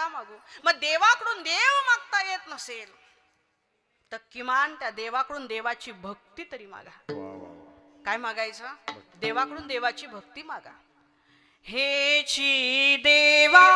का मागू? मग देवाकडून देव मागता येत नसेल तर किमान त्या देवाकडून देवाची भक्ती तरी मागा. काय मागायचं? देवाकडून देवाची भक्ती मागा. हेची देवा